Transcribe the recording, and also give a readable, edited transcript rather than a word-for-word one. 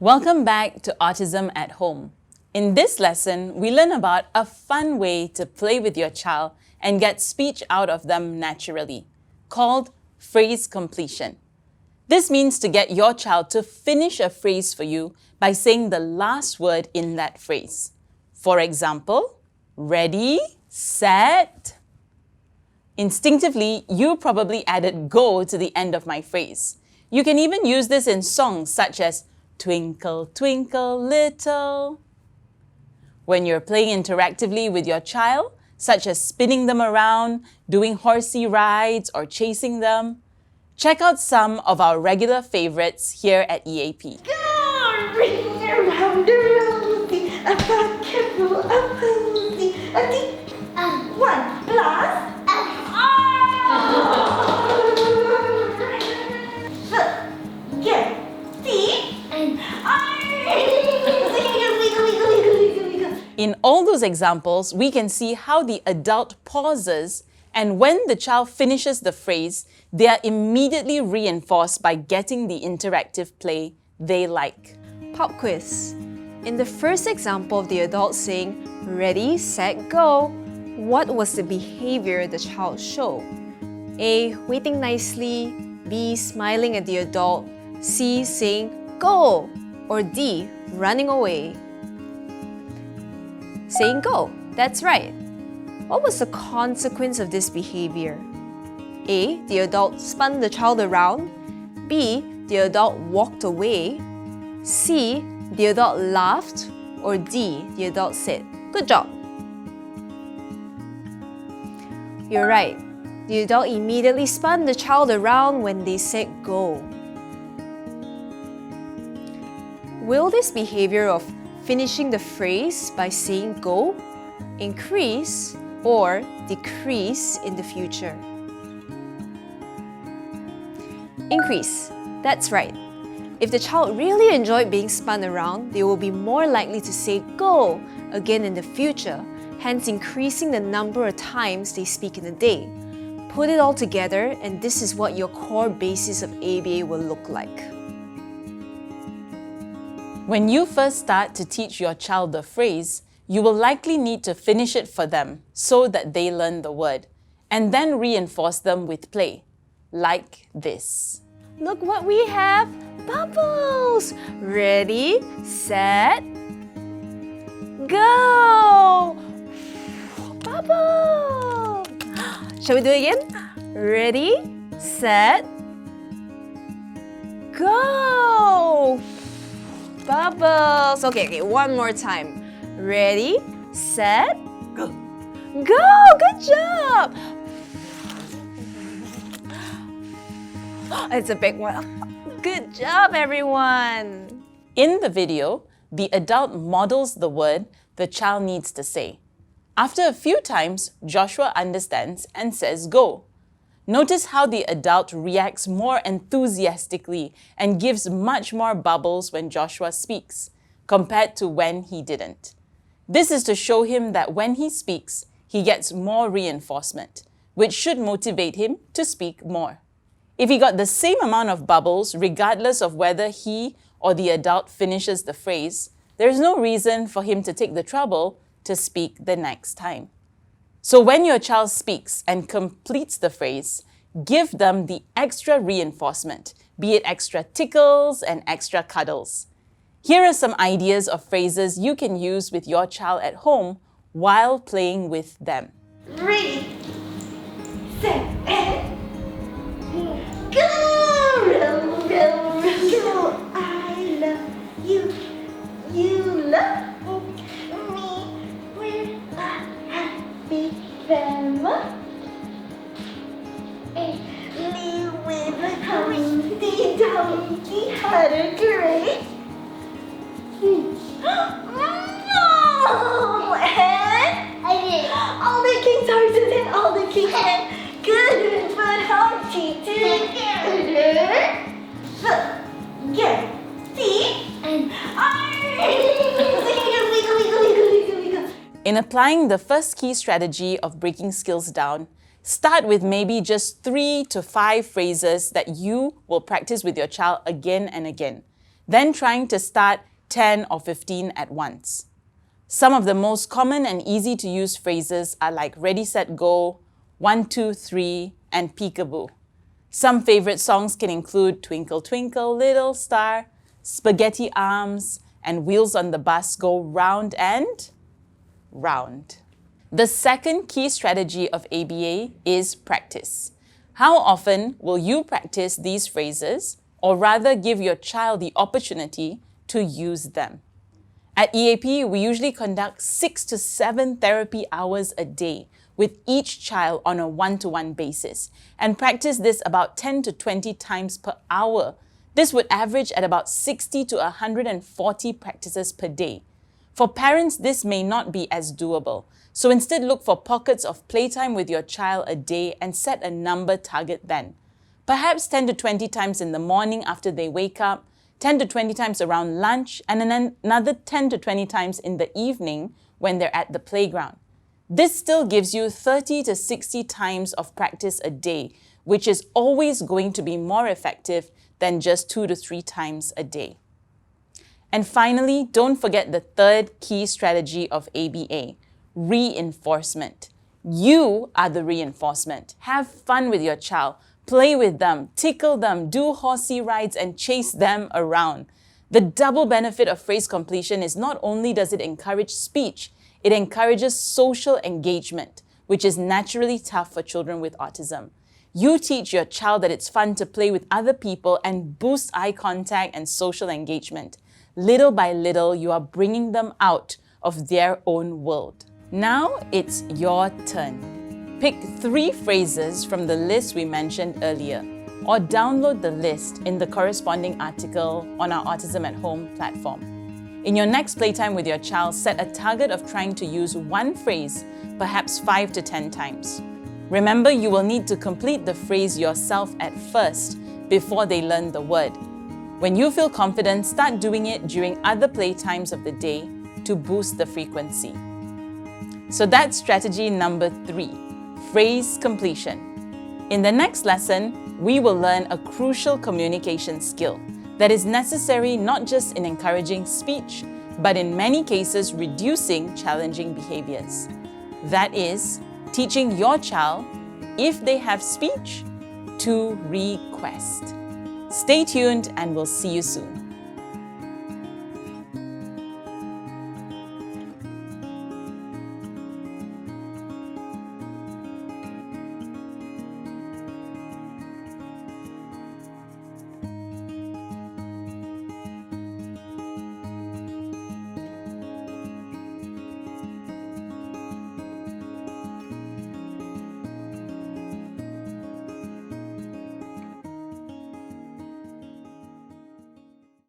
Welcome back to Autism at Home. In this lesson, we learn about a fun way to play with your child and get speech out of them naturally, called phrase completion. This means to get your child to finish a phrase for you by saying the last word in that phrase. For example, ready, set. Instinctively, you probably added go to the end of my phrase. You can even use this in songs such as Twinkle, Twinkle, Little. When you're playing interactively with your child, such as spinning them around, doing horsey rides, or chasing them, check out some of our regular favorites here at EAP. Go, ring around the rosy, a bucket full of posy, a tick, one plus, yes, see, and In all those examples, we can see how the adult pauses, and when the child finishes the phrase, they are immediately reinforced by getting the interactive play they like. Pop quiz. In the first example of the adult saying, ready, set, go, what was the behavior the child showed? A. Waiting nicely. B. Smiling at the adult. C. Saying, go. Or D. Running away. Saying go. That's right. What was the consequence of this behavior? A. The adult spun the child around. B. The adult walked away. C. The adult laughed. Or D. The adult said, good job. You're right. The adult immediately spun the child around when they said go. Will this behavior of finishing the phrase by saying go increase or decrease in the future? Increase. That's right. If the child really enjoyed being spun around, they will be more likely to say go again in the future, hence increasing the number of times they speak in a day. Put it all together, and this is what your core basis of ABA will look like. When you first start to teach your child the phrase, you will likely need to finish it for them so that they learn the word, and then reinforce them with play, like this. Look what we have! Bubbles! Ready, set, go! Bubble! Shall we do it again? Ready, set, go! Bubbles! Okay, one more time. Ready, set, go! Go! Good job! It's a big one. Good job, everyone! In the video, the adult models the word the child needs to say. After a few times, Joshua understands and says go. Notice how the adult reacts more enthusiastically and gives much more bubbles when Joshua speaks, compared to when he didn't. This is to show him that when he speaks, he gets more reinforcement, which should motivate him to speak more. If he got the same amount of bubbles, regardless of whether he or the adult finishes the phrase, there's no reason for him to take the trouble to speak the next time. So when your child speaks and completes the phrase, give them the extra reinforcement, be it extra tickles and extra cuddles. Here are some ideas of phrases you can use with your child at home while playing with them. ready, set, and go! Row, row, row, go! I love you, you love me. We're a happy family. Live with Humpty Dumpty had a great. No! And all the king's horses and all the king's men couldn't put Humpty together. Yes, see? And In applying the first key strategy of breaking skills down, start with maybe just 3 to 5 phrases that you will practice with your child again and again. then trying to start 10 or 15 at once. Some of the most common and easy to use phrases are like ready, set, go, 1, 2, 3, and peekaboo. Some favorite songs can include Twinkle, Twinkle, Little Star, Spaghetti Arms, and Wheels on the Bus Go Round and Round. The second key strategy of ABA is practice. How often will you practice these phrases, or rather give your child the opportunity to use them? At EAP, we usually conduct 6 to 7 therapy hours a day with each child on a one-to-one basis and practice this about 10 to 20 times per hour. This would average at about 60 to 140 practices per day. For parents, this may not be as doable. So instead, look for pockets of playtime with your child a day and set a number target then. Perhaps 10 to 20 times in the morning after they wake up, 10 to 20 times around lunch, and then another 10 to 20 times in the evening when they're at the playground. This still gives you 30 to 60 times of practice a day, which is always going to be more effective than just 2 to 3 times a day. And finally, don't forget the third key strategy of ABA, reinforcement. You are the reinforcement. Have fun with your child. Play with them, tickle them, do horsey rides, and chase them around. The double benefit of phrase completion is not only does it encourage speech, it encourages social engagement, which is naturally tough for children with autism. You teach your child that it's fun to play with other people and boost eye contact and social engagement. Little by little, you are bringing them out of their own world. Now it's your turn. Pick 3 phrases from the list we mentioned earlier, or download the list in the corresponding article on our Autism at Home platform. In your next playtime with your child, set a target of trying to use one phrase, perhaps 5 to 10 times. Remember, you will need to complete the phrase yourself at first before they learn the word. When you feel confident, start doing it during other playtimes of the day to boost the frequency. So that's strategy number 3, phrase completion. In the next lesson, we will learn a crucial communication skill that is necessary not just in encouraging speech, but in many cases reducing challenging behaviors. That is, teaching your child, if they have speech, to request. Stay tuned and we'll see you soon.